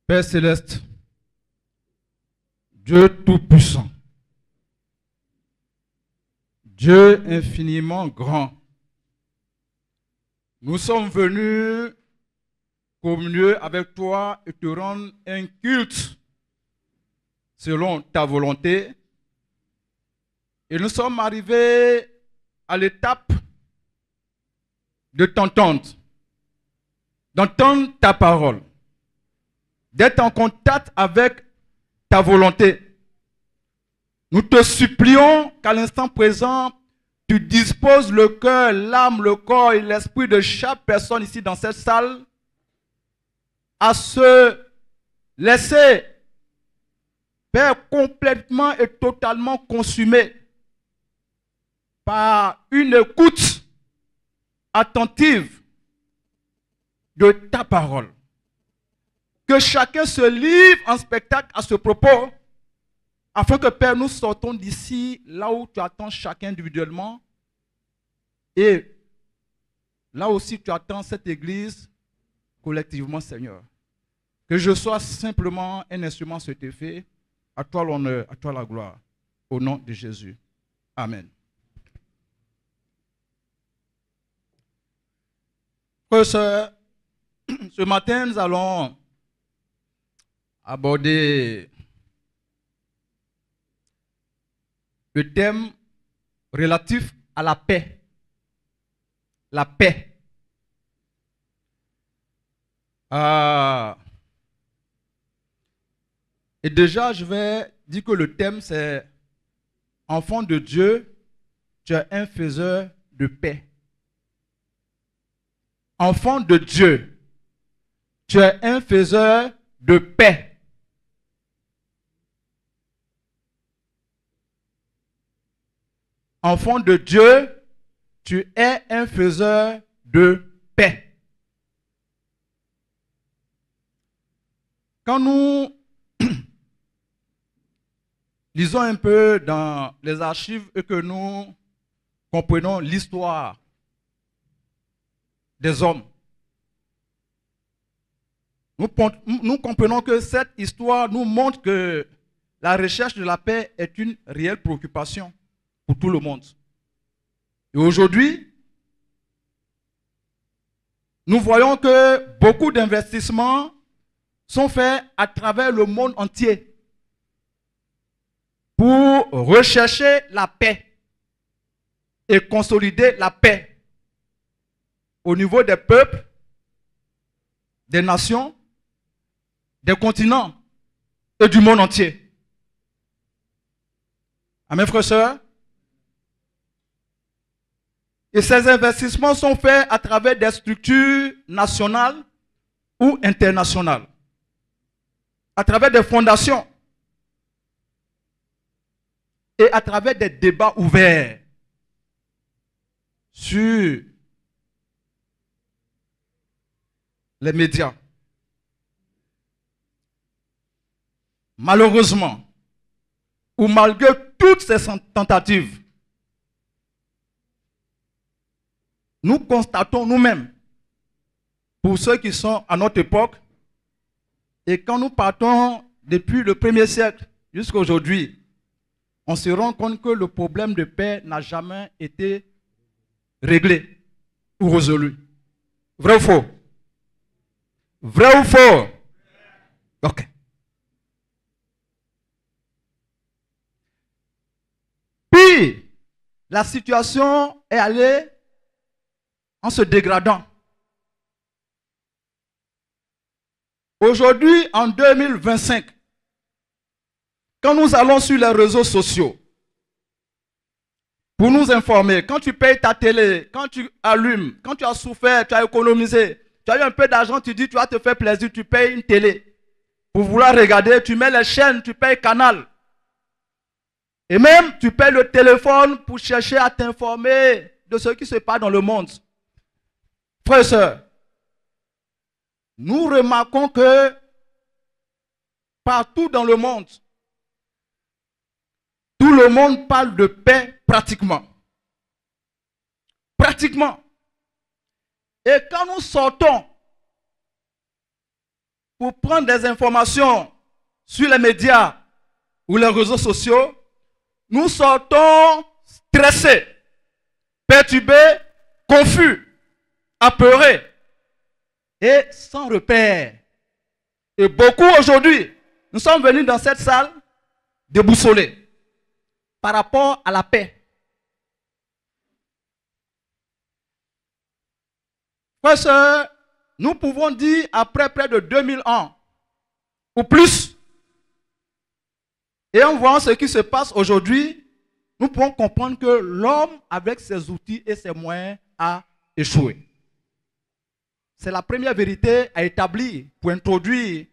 Père céleste, Dieu tout-puissant, Dieu infiniment grand, nous sommes venus communier avec toi et te rendre un culte selon ta volonté. Et nous sommes arrivés à l'étape de t'entendre, d'entendre ta parole, d'être en contact avec ta volonté. Nous te supplions qu'à l'instant présent, tu disposes le cœur, l'âme, le corps et l'esprit de chaque personne ici dans cette salle à se laisser, Père, complètement et totalement consumé par une écoute attentive de ta parole. Que chacun se livre en spectacle à ce propos, afin que, Père, nous sortons d'ici, là où tu attends chacun individuellement, et là aussi tu attends cette église collectivement, Seigneur. Que je sois simplement un instrument sur tes faits. À toi l'honneur, à toi la gloire. Au nom de Jésus. Amen. Frères et sœurs, ce matin, nous allons aborder le thème relatif à la paix. La paix. Et déjà, je vais dire que le thème, c'est « Enfant de Dieu, tu es un faiseur de paix ». Enfant de Dieu, tu es un faiseur de paix. Enfant de Dieu, tu es un faiseur de paix. Quand nous lisons un peu dans les archives et que nous comprenons l'histoire des hommes, nous comprenons que cette histoire nous montre que la recherche de la paix est une réelle préoccupation pour tout le monde. Et aujourd'hui, nous voyons que beaucoup d'investissements sont faits à travers le monde entier pour rechercher la paix et consolider la paix au niveau des peuples, des nations, des continents et du monde entier. Amen, frères et sœurs. Et ces investissements sont faits à travers des structures nationales ou internationales, à travers des fondations et à travers des débats ouverts sur les médias. Malheureusement, ou malgré toutes ces tentatives, nous constatons nous-mêmes, pour ceux qui sont à notre époque, et quand nous partons depuis le 1er siècle jusqu'à aujourd'hui, on se rend compte que le problème de paix n'a jamais été réglé ou résolu. Vrai ou faux? Vrai ou faux? Ok. Puis, la situation est allée en se dégradant. Aujourd'hui, en 2025, quand nous allons sur les réseaux sociaux pour nous informer, quand tu payes ta télé, quand tu allumes, quand tu as souffert, tu as économisé, tu as eu un peu d'argent, tu dis tu vas te faire plaisir, tu payes une télé. Pour vouloir regarder, tu mets les chaînes, tu payes canal. Et même, tu payes le téléphone pour chercher à t'informer de ce qui se passe dans le monde. Frères et sœurs, nous remarquons que partout dans le monde, tout le monde parle de paix pratiquement. Pratiquement. Et quand nous sortons pour prendre des informations sur les médias ou les réseaux sociaux, nous sortons stressés, perturbés, confus, apeurés et sans repère. Et beaucoup aujourd'hui, nous sommes venus dans cette salle déboussolés par rapport à la paix. Frères et sœurs, nous pouvons dire après près de 2000 ans ou plus, et en voyant ce qui se passe aujourd'hui, nous pouvons comprendre que l'homme, avec ses outils et ses moyens, a échoué. C'est la première vérité à établir pour introduire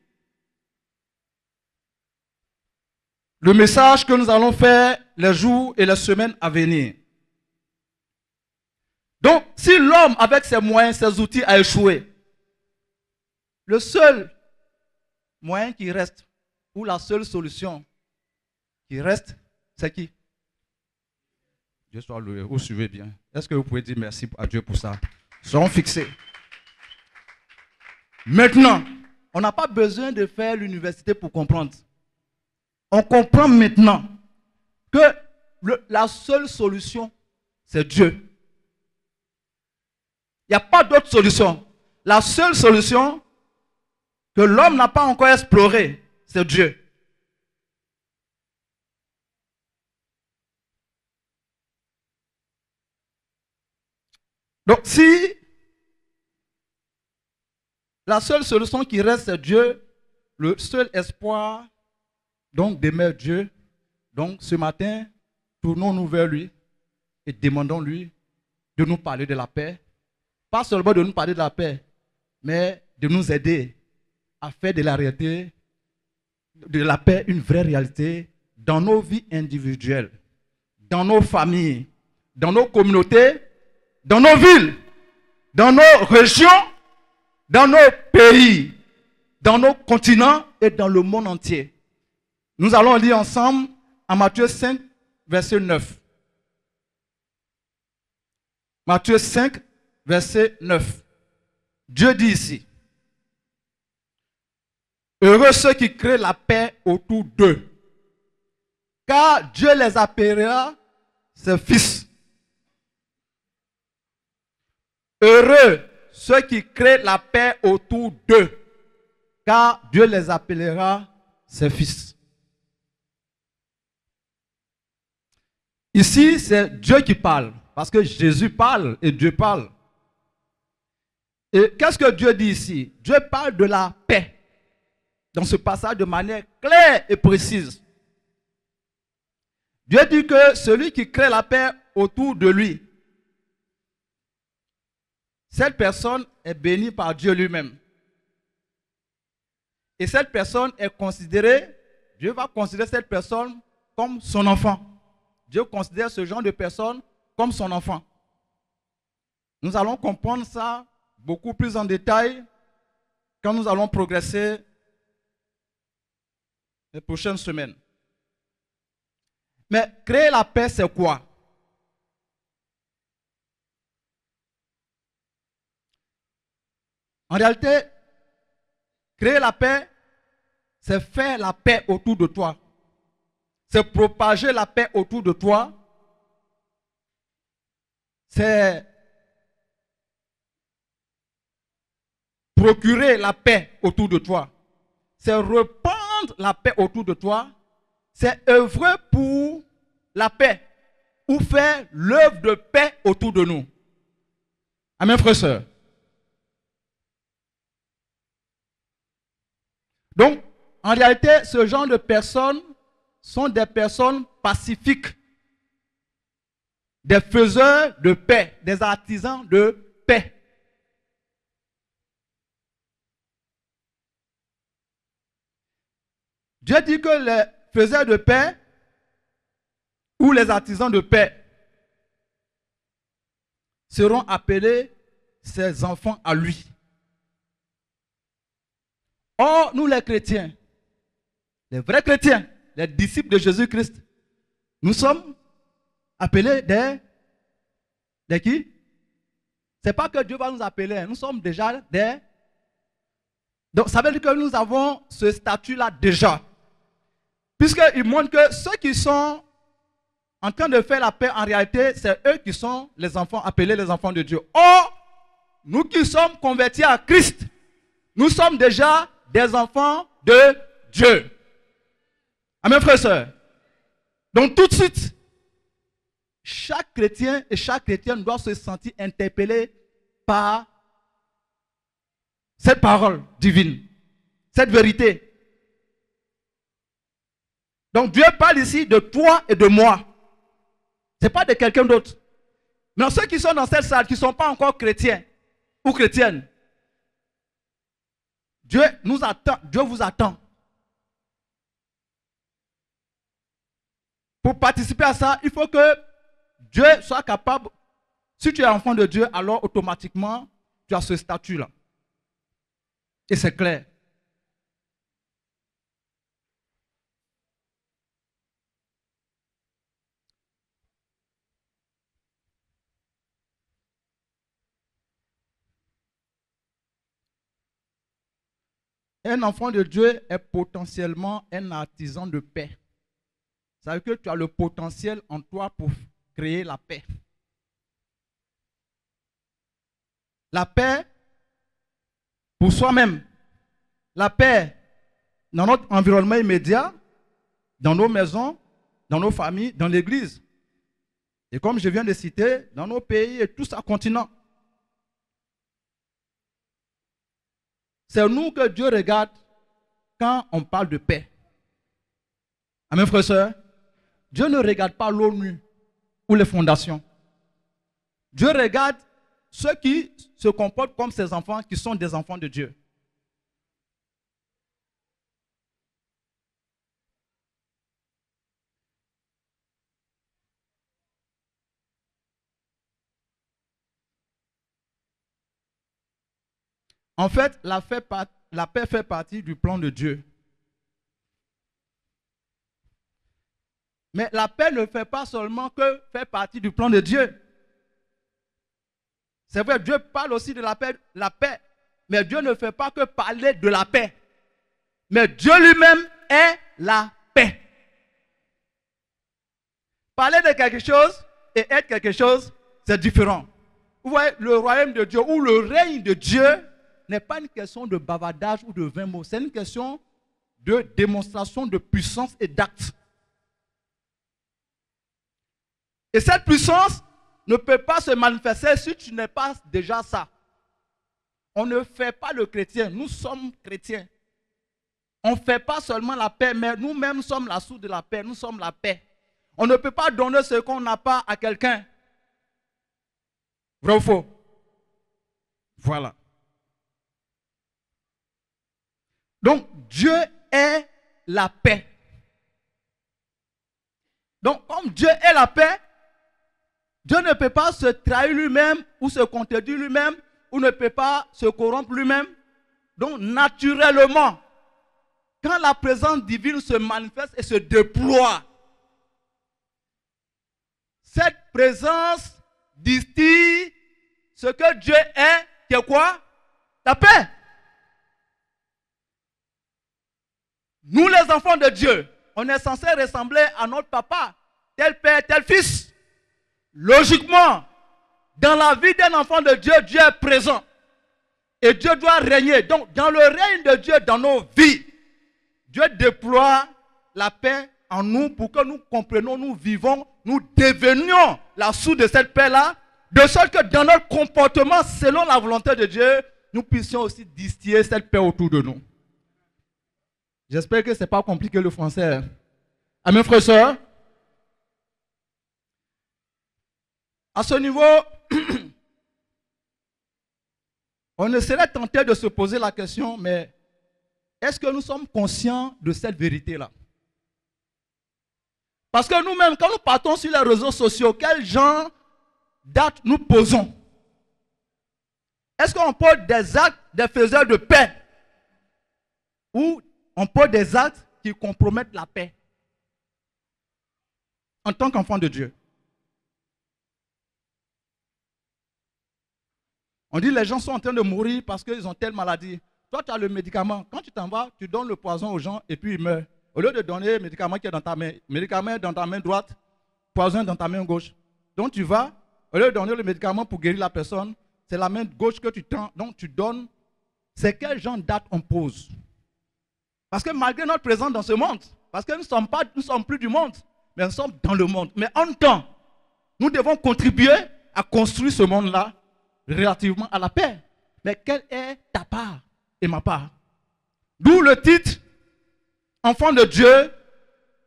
le message que nous allons faire les jours et les semaines à venir. Donc, si l'homme, avec ses moyens, ses outils, a échoué, le seul moyen qui reste, ou la seule solution qui reste, c'est qui? Dieu soit loué, vous suivez bien. Est-ce que vous pouvez dire merci à Dieu pour ça? Serons fixés. Maintenant, on n'a pas besoin de faire l'université pour comprendre. On comprend maintenant que la seule solution, c'est Dieu. Il n'y a pas d'autre solution. La seule solution que l'homme n'a pas encore explorée, c'est Dieu. Donc si la seule solution qui reste, c'est Dieu, le seul espoir donc d'aimer Dieu, donc ce matin, tournons-nous vers lui et demandons-lui de nous parler de la paix. Pas seulement de nous parler de la paix, mais de nous aider à faire de la réalité, de la paix, une vraie réalité dans nos vies individuelles, dans nos familles, dans nos communautés, dans nos villes, dans nos régions, dans nos pays, dans nos continents et dans le monde entier. Nous allons lire ensemble en Matthieu 5, verset 9. Matthieu 5, verset 9. Dieu dit ici: heureux ceux qui créent la paix autour d'eux, car Dieu les appellera ses fils. Heureux ceux qui créent la paix autour d'eux, car Dieu les appellera ses fils. Ici, c'est Dieu qui parle, parce que Jésus parle et Dieu parle. Et qu'est-ce que Dieu dit ici? Dieu parle de la paix dans ce passage de manière claire et précise. Dieu dit que celui qui crée la paix autour de lui, cette personne est bénie par Dieu lui-même. Et cette personne est considérée, Dieu va considérer cette personne comme son enfant. Dieu considère ce genre de personne comme son enfant. Nous allons comprendre ça beaucoup plus en détail quand nous allons progresser les prochaines semaines. Mais créer la paix, c'est quoi? En réalité, créer la paix, c'est faire la paix autour de toi. C'est propager la paix autour de toi. C'est procurer la paix autour de toi. C'est répandre la paix autour de toi. C'est œuvrer pour la paix ou faire l'œuvre de paix autour de nous. Amen, frères et sœurs. Donc, en réalité, ce genre de personnes sont des personnes pacifiques, des faiseurs de paix, des artisans de paix. Dieu dit que les faiseurs de paix ou les artisans de paix seront appelés ses enfants à lui. Or, nous les chrétiens, les vrais chrétiens, les disciples de Jésus-Christ, nous sommes appelés des qui? Ce n'est pas que Dieu va nous appeler, nous sommes déjà des Donc, ça veut dire que nous avons ce statut-là déjà. Puisqu'il montre que ceux qui sont en train de faire la paix, en réalité, c'est eux qui sont les enfants, appelés les enfants de Dieu. Or, nous qui sommes convertis à Christ, nous sommes déjà des enfants de Dieu. Amen, frères et sœurs. Donc, tout de suite, chaque chrétien et chaque chrétienne doit se sentir interpellé par cette parole divine, cette vérité. Donc Dieu parle ici de toi et de moi. Ce n'est pas de quelqu'un d'autre. Mais ceux qui sont dans cette salle, qui ne sont pas encore chrétiens ou chrétiennes, Dieu nous attend, Dieu vous attend. Pour participer à ça, il faut que Dieu soit capable. Si tu es enfant de Dieu, alors automatiquement, tu as ce statut-là. Et c'est clair. Un enfant de Dieu est potentiellement un artisan de paix. Ça veut dire que tu as le potentiel en toi pour créer la paix. La paix pour soi-même. La paix dans notre environnement immédiat, dans nos maisons, dans nos familles, dans l'église. Et comme je viens de citer, dans nos pays et tout ça continent. C'est nous que Dieu regarde quand on parle de paix. Amen, frères et sœurs. Dieu ne regarde pas l'ONU ou les fondations. Dieu regarde ceux qui se comportent comme ses enfants, qui sont des enfants de Dieu. En fait, la paix fait partie du plan de Dieu. Mais la paix ne fait pas seulement que faire partie du plan de Dieu. C'est vrai, Dieu parle aussi de la paix, mais Dieu ne fait pas que parler de la paix. Mais Dieu lui-même est la paix. Parler de quelque chose et être quelque chose, c'est différent. Vous voyez, le royaume de Dieu ou le règne de Dieu n'est pas une question de bavardage ou de 20 mots. C'est une question de démonstration de puissance et d'acte. Et cette puissance ne peut pas se manifester si tu n'es pas déjà ça. On ne fait pas le chrétien, nous sommes chrétiens. On ne fait pas seulement la paix, mais nous-mêmes sommes la source de la paix, nous sommes la paix. On ne peut pas donner ce qu'on n'a pas à quelqu'un. Vrai ou faux? Voilà. Donc, Dieu est la paix. Donc, comme Dieu est la paix, Dieu ne peut pas se trahir lui-même ou se contredire lui-même ou ne peut pas se corrompre lui-même. Donc, naturellement, quand la présence divine se manifeste et se déploie, cette présence distille ce que Dieu est, qui est quoi? La paix. Nous, les enfants de Dieu, on est censé ressembler à notre papa, tel père, tel fils. Logiquement, dans la vie d'un enfant de Dieu, Dieu est présent. Et Dieu doit régner. Donc, dans le règne de Dieu, dans nos vies, Dieu déploie la paix en nous pour que nous comprenions, nous vivons, nous devenions la source de cette paix-là, de sorte que dans notre comportement, selon la volonté de Dieu, nous puissions aussi distiller cette paix autour de nous. J'espère que ce n'est pas compliqué le français. Amen, frères et sœurs. À ce niveau, on serait tenté de se poser la question, mais est-ce que nous sommes conscients de cette vérité-là? Parce que nous-mêmes, quand nous partons sur les réseaux sociaux, quel genre d'actes nous posons? Est-ce qu'on pose des actes des faiseurs de paix? Ou on pose des actes qui compromettent la paix? En tant qu'enfant de Dieu. On dit les gens sont en train de mourir parce qu'ils ont telle maladie. Toi, tu as le médicament. Quand tu t'en vas, tu donnes le poison aux gens et puis ils meurent. Au lieu de donner le médicament qui est dans ta main, médicament dans ta main droite, poison dans ta main gauche. Donc tu vas, au lieu de donner le médicament pour guérir la personne, c'est la main gauche que tu tends. Donc tu donnes. C'est quel genre d'acte on pose? Parce que malgré notre présence dans ce monde, parce que nous ne sommes plus du monde, mais nous sommes dans le monde. Mais en temps, nous devons contribuer à construire ce monde-là relativement à la paix. Mais quelle est ta part et ma part? D'où le titre, enfant de Dieu,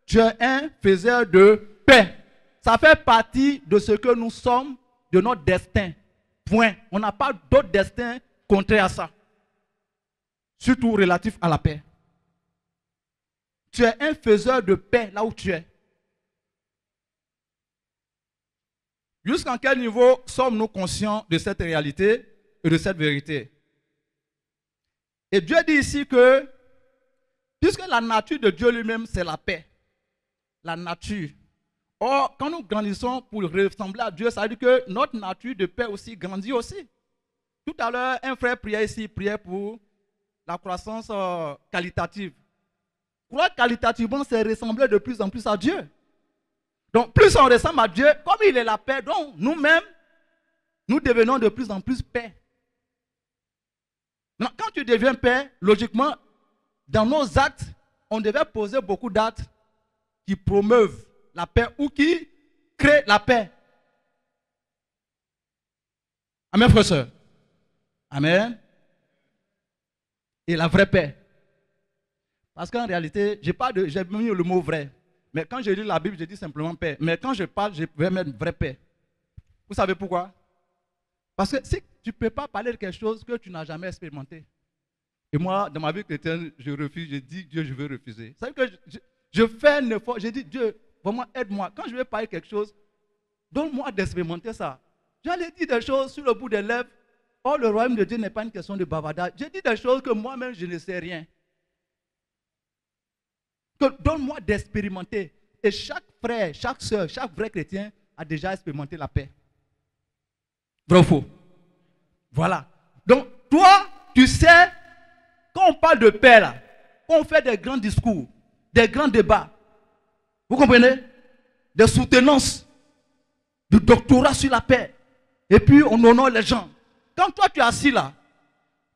tu es un faiseur de paix. Ça fait partie de ce que nous sommes, de notre destin. Point. On n'a pas d'autre destin contraire à ça. Surtout relatif à la paix. Tu es un faiseur de paix là où tu es. Jusqu'à quel niveau sommes-nous conscients de cette réalité et de cette vérité? Et Dieu dit ici que, puisque la nature de Dieu lui-même, c'est la paix. La nature. Or, quand nous grandissons pour ressembler à Dieu, ça veut dire que notre nature de paix aussi grandit aussi. Tout à l'heure, un frère priait ici, priait pour la croissance qualitative. Croire qualitativement, c'est ressembler de plus en plus à Dieu. Donc, plus on ressemble à Dieu, comme il est la paix, donc nous-mêmes, nous devenons de plus en plus paix. Donc, quand tu deviens paix, logiquement, dans nos actes, on devait poser beaucoup d'actes qui promeuvent la paix ou qui créent la paix. Amen, frère, sœur. Amen. Et la vraie paix. Parce qu'en réalité, j'ai mis le mot vrai. Mais quand je lis la Bible, je dis simplement paix. Mais quand je parle, je vais mettre vraie paix. Vous savez pourquoi? Parce que si tu ne peux pas parler de quelque chose que tu n'as jamais expérimenté. Et moi, dans ma vie chrétienne, je refuse, je dis Dieu, je veux refuser. Vous savez que je fais un effort, je dis Dieu, vraiment aide-moi. Quand je vais parler de quelque chose, donne-moi d'expérimenter ça. J'allais dire des choses sur le bout des lèvres. Or, le royaume de Dieu n'est pas une question de bavardage. Je dis des choses que moi-même, je ne sais rien. Donne-moi d'expérimenter. Et chaque frère, chaque soeur, chaque vrai chrétien a déjà expérimenté la paix. Vrai ou faux? Voilà. Donc, toi, tu sais, quand on parle de paix, là, on fait des grands discours, des grands débats. Vous comprenez? Des soutenances, du doctorat sur la paix. Et puis, on honore les gens. Quand toi, tu es assis là,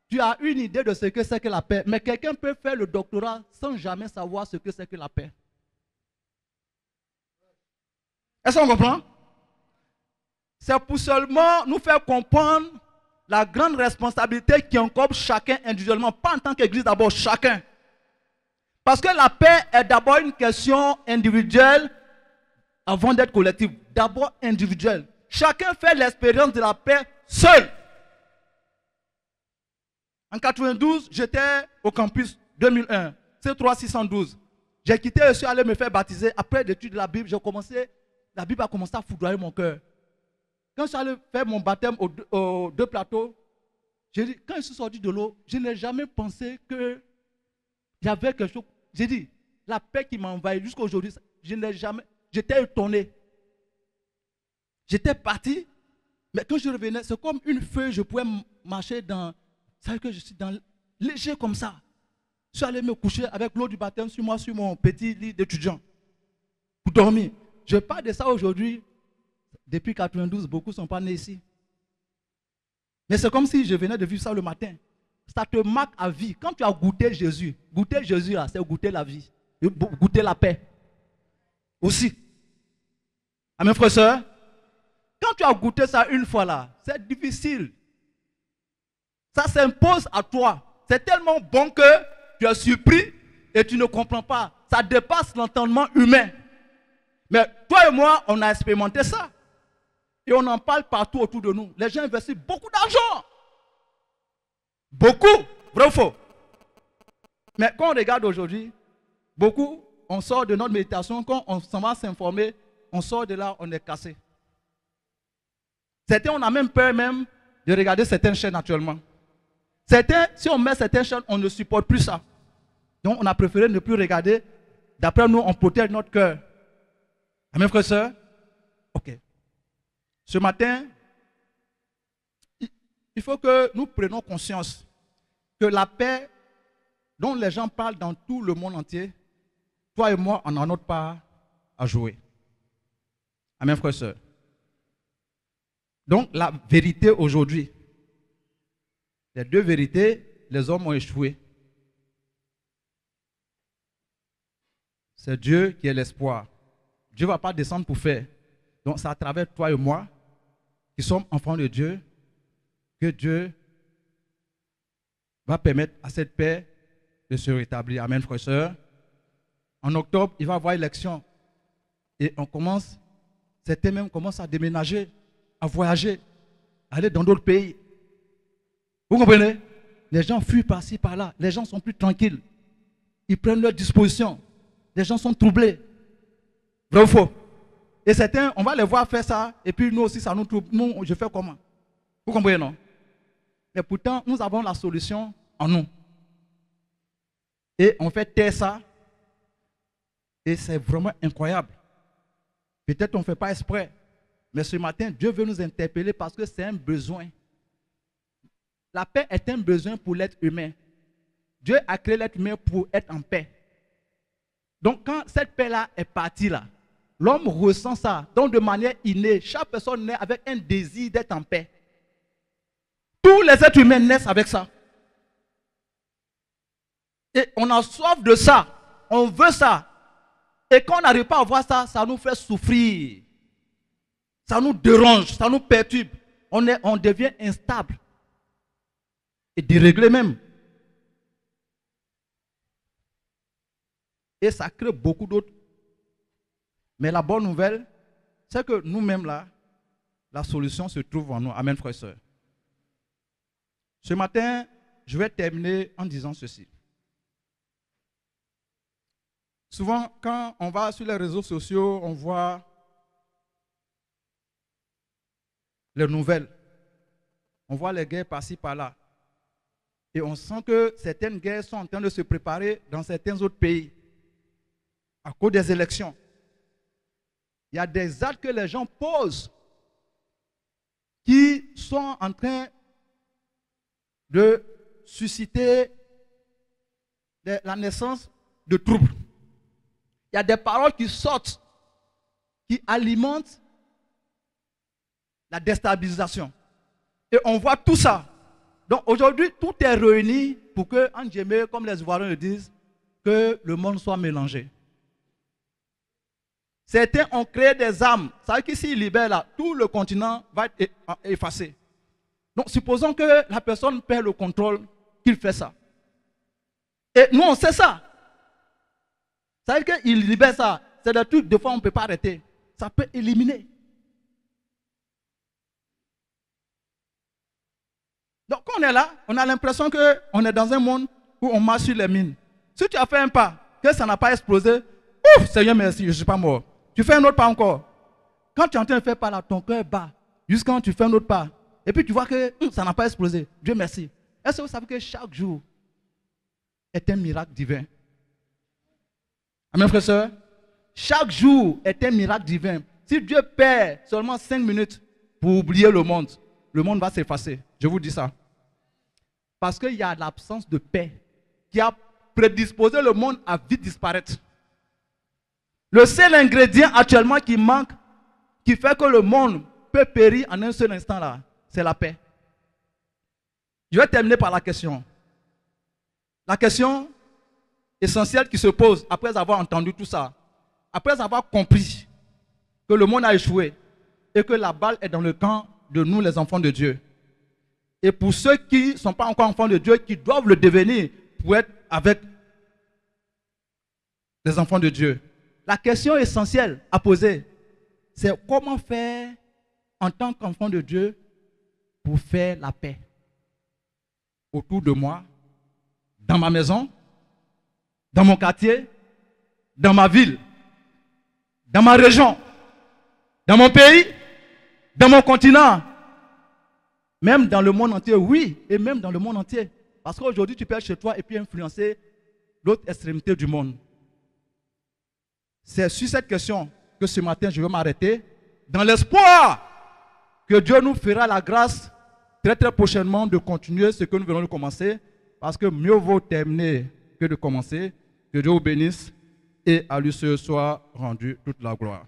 tu as une idée de ce que c'est que la paix. Mais quelqu'un peut faire le doctorat sans jamais savoir ce que c'est que la paix. Est-ce qu'on comprend? C'est pour seulement nous faire comprendre la grande responsabilité qui incombe chacun individuellement, pas en tant qu'Église d'abord, chacun. Parce que la paix est d'abord une question individuelle avant d'être collective. D'abord individuelle. Chacun fait l'expérience de la paix seul. En 92, j'étais au campus 2001, C3612. J'ai quitté, je suis allé me faire baptiser. Après l'étude de la Bible, la Bible a commencé à foudroyer mon cœur. Quand je suis allé faire mon baptême aux deux plateaux, quand je suis sorti de l'eau, je n'ai jamais pensé qu'il y avait quelque chose. J'ai dit, la paix qui m'a envahi jusqu'à aujourd'hui, j'étais étonné. J'étais parti, mais quand je revenais, c'est comme une feuille, je pouvais marcher dans... Vous savez que je suis léger comme ça. Je suis allé me coucher avec l'eau du baptême sur moi, sur mon petit lit d'étudiant, pour dormir. Je parle de ça aujourd'hui. Depuis 92, beaucoup ne sont pas nés ici. Mais c'est comme si je venais de vivre ça le matin. Ça te marque à vie. Quand tu as goûté Jésus là, c'est goûter la vie. Goûter la paix. Aussi. Amen, frère, soeur. Quand tu as goûté ça une fois là, c'est difficile. Ça s'impose à toi. C'est tellement bon que tu es surpris et tu ne comprends pas. Ça dépasse l'entendement humain. Mais toi et moi, on a expérimenté ça. Et on en parle partout autour de nous. Les gens investissent beaucoup d'argent. Beaucoup. Vrai ou faux? Mais quand on regarde aujourd'hui, beaucoup, on sort de notre méditation, quand on s'en va s'informer, on sort de là, on est cassé. Certains, on a même peur même de regarder certaines chaînes actuellement. Certains, si on met certaines chaînes, on ne supporte plus ça. Donc, on a préféré ne plus regarder. D'après nous, on protège notre cœur. Amen, frère, sœur? Ok. Ce matin, il faut que nous prenions conscience que la paix dont les gens parlent dans tout le monde entier, toi et moi, on a notre part à jouer. Amen, frères et sœurs. Donc, la vérité aujourd'hui, les deux vérités, les hommes ont échoué. C'est Dieu qui est l'espoir. Dieu ne va pas descendre pour faire. Donc, c'est à travers toi et moi, qui sommes enfants de Dieu, que Dieu va permettre à cette paix de se rétablir. Amen, frères et sœurs. En octobre, il va y avoir élection. Et certains même commencent à déménager, à voyager, à aller dans d'autres pays. Vous comprenez? Les gens fuient par-ci, par-là. Les gens sont plus tranquilles. Ils prennent leurs dispositions. Les gens sont troublés. Vrai ou faux? Et certains, on va les voir faire ça, et puis nous aussi, ça nous trouble. Nous, je fais comment? Vous comprenez, non? Mais pourtant, nous avons la solution en nous. Et on fait taire ça. Et c'est vraiment incroyable. Peut-être on ne fait pas exprès. Mais ce matin, Dieu veut nous interpeller parce que c'est un besoin. La paix est un besoin pour l'être humain. Dieu a créé l'être humain pour être en paix. Donc quand cette paix-là est partie là, l'homme ressent ça. Donc de manière innée, chaque personne naît avec un désir d'être en paix. Tous les êtres humains naissent avec ça. Et on a soif de ça. On veut ça. Et quand on n'arrive pas à voir ça, ça nous fait souffrir. Ça nous dérange, ça nous perturbe. On devient instable. Et déréglé même. Et ça crée beaucoup d'autres. Mais la bonne nouvelle, c'est que nous-mêmes là, la solution se trouve en nous. Amen, frères et sœurs. Ce matin, je vais terminer en disant ceci. Souvent, quand on va sur les réseaux sociaux, on voit les nouvelles. On voit les guerres par-ci, par-là. Et on sent que certaines guerres sont en train de se préparer dans certains autres pays à cause des élections. Il y a des actes que les gens posent qui sont en train de susciter la naissance de troubles. Il y a des paroles qui sortent, qui alimentent la déstabilisation. Et on voit tout ça. Donc aujourd'hui, tout est réuni pour que, en Djemé, comme les Ivoiriens le disent, que le monde soit mélangé. Certains ont créé des armes. Ça veut dire qu'ici, ils libèrent là, tout le continent va être effacé. Donc supposons que la personne perd le contrôle, qu'il fait ça. Et nous, on sait ça. Ça veut dire qu'il libère ça. C'est des trucs, des fois, on ne peut pas arrêter. Ça peut éliminer. Donc, quand on est là, on a l'impression qu'on est dans un monde où on marche sur les mines. Si tu as fait un pas, que ça n'a pas explosé, ouf, Seigneur merci, je ne suis pas mort. Tu fais un autre pas encore. Quand tu es en train de faire pas là, ton cœur bat. Jusqu'à quand tu fais un autre pas. Et puis tu vois que ça n'a pas explosé. Dieu merci. Est-ce que vous savez que chaque jour est un miracle divin? Amen, frères et sœurs. Chaque jour est un miracle divin. Si Dieu perd seulement 5 minutes pour oublier le monde va s'effacer. Je vous dis ça. Parce qu'il y a l'absence de paix qui a prédisposé le monde à vite disparaître. Le seul ingrédient actuellement qui manque, qui fait que le monde peut périr en un seul instant là, c'est la paix. Je vais terminer par la question. La question essentielle qui se pose après avoir entendu tout ça, après avoir compris que le monde a échoué et que la balle est dans le camp de nous les enfants de Dieu. Et pour ceux qui ne sont pas encore enfants de Dieu, qui doivent le devenir pour être avec les enfants de Dieu. La question essentielle à poser, c'est comment faire en tant qu'enfant de Dieu pour faire la paix autour de moi, dans ma maison, dans mon quartier, dans ma ville, dans ma région, dans mon pays, dans mon continent, même dans le monde entier, oui, et même dans le monde entier. Parce qu'aujourd'hui, tu peux être chez toi et puis influencer l'autre extrémité du monde. C'est sur cette question que ce matin, je vais m'arrêter, dans l'espoir que Dieu nous fera la grâce très très prochainement de continuer ce que nous venons de commencer parce que mieux vaut terminer que de commencer. Que Dieu vous bénisse et à lui seul soit rendu toute la gloire.